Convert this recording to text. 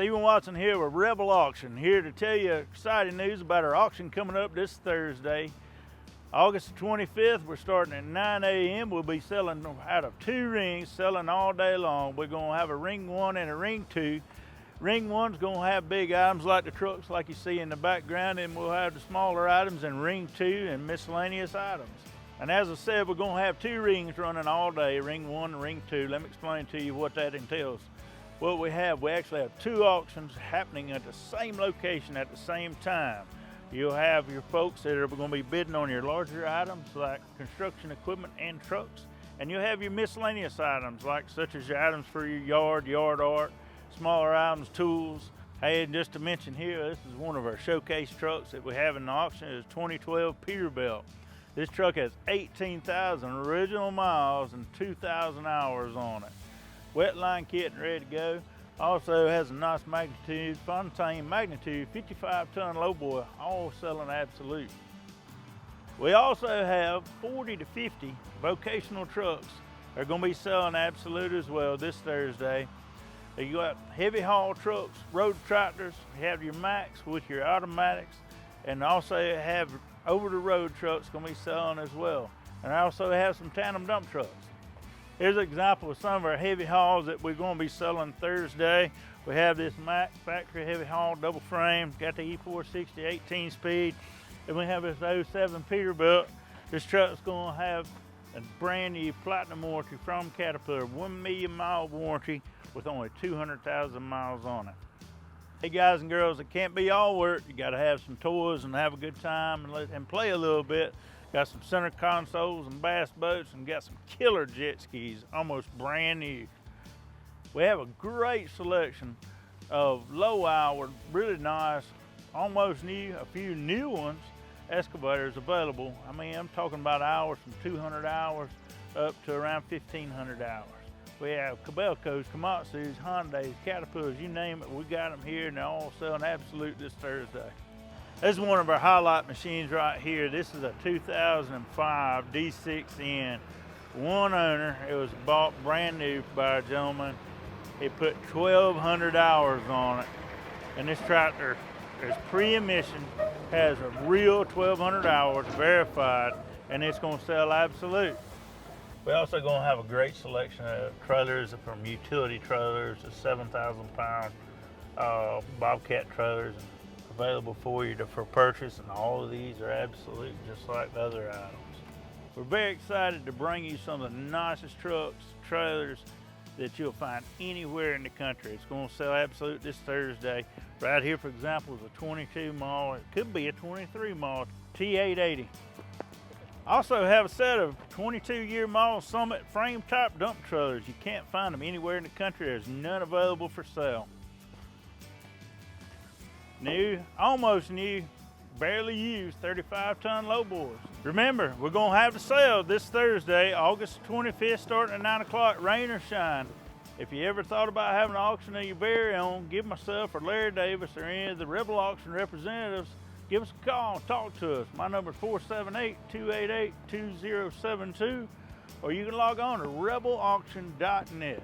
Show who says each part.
Speaker 1: Stephen Watson here with Rebel Auction, here to tell you exciting news about our auction coming up this Thursday, August 25th. We're starting at 9 a.m. We'll be selling out of 2 rings, selling all day long. We're going to have a ring 1 and a ring 2. Ring 1's going to have big items like the trucks like you see in the background, and we'll have the smaller items in ring 2 and miscellaneous items. And as I said, we're going to have 2 rings running all day, ring 1 and ring 2. Let me explain to you what that entails. What we actually have 2 auctions happening at the same location at the same time. You'll have your folks that are going to be bidding on your larger items like construction equipment and trucks, and you'll have your miscellaneous items such as your items for your yard art, smaller items, tools. Hey, and just to mention here, this is one of our showcase trucks that we have in the auction. It's 2012 Peterbilt. This truck has 18,000 original miles and 2,000 hours on it. Wet line kit and ready to go. Also has a nice magnitude, Fontaine magnitude, 55-ton lowboy, all selling absolute. We also have 40 to 50 vocational trucks. They're going to be selling absolute as well this Thursday. You got heavy haul trucks, road tractors, you have your Max with your automatics, and also have over-the-road trucks going to be selling as well. And I also have some tandem dump trucks. Here's an example of some of our heavy hauls that we're going to be selling Thursday. We have this Max factory heavy haul double frame, got the E460 18 speed, and we have this 07 Peterbilt. This truck's going to have a brand new platinum warranty from Caterpillar, 1 million mile warranty with only 200,000 miles on it. Hey guys and girls, it can't be all work. You got to have some toys and have a good time and play a little bit. Got some center consoles and bass boats, and got some killer jet skis, almost brand new. We have a great selection of low hour, really nice, almost new, a few new ones, excavators available. I mean, I'm talking about hours from 200 hours up to around 1,500 hours. We have Cabelcos, Komatsus, Hondas, Caterpillars, you name it, we got them here, and they're all selling absolute this Thursday. This is one of our highlight machines right here. This is a 2005 D6N, one owner. It was bought brand new by a gentleman. He put 1,200 hours on it, and this tractor is pre-emission, has a real 1,200 hours verified, and it's going to sell absolute. We're also going to have a great selection of trailers, from utility trailers to 7,000-pound Bobcat trailers available for you for purchase, and all of these are absolute just like the other items. We're very excited to bring you some of the nicest trucks, trailers that you'll find anywhere in the country. It's going to sell absolute this Thursday. Right here, for example, is a 22 model. It could be a 23 model T880. Also have a set of 22-year model Summit frame type dump trailers. You can't find them anywhere in the country. There's none available for sale. New, almost new, barely used 35-ton lowboys. Remember, we're going to have the sale this Thursday, August 25th, starting at 9 o'clock, rain or shine. If you ever thought about having an auction of your very own, give myself or Larry Davis or any of the Rebel Auction representatives, give us a call and talk to us. My number is 478-288-2072, or you can log on to rebelauction.net.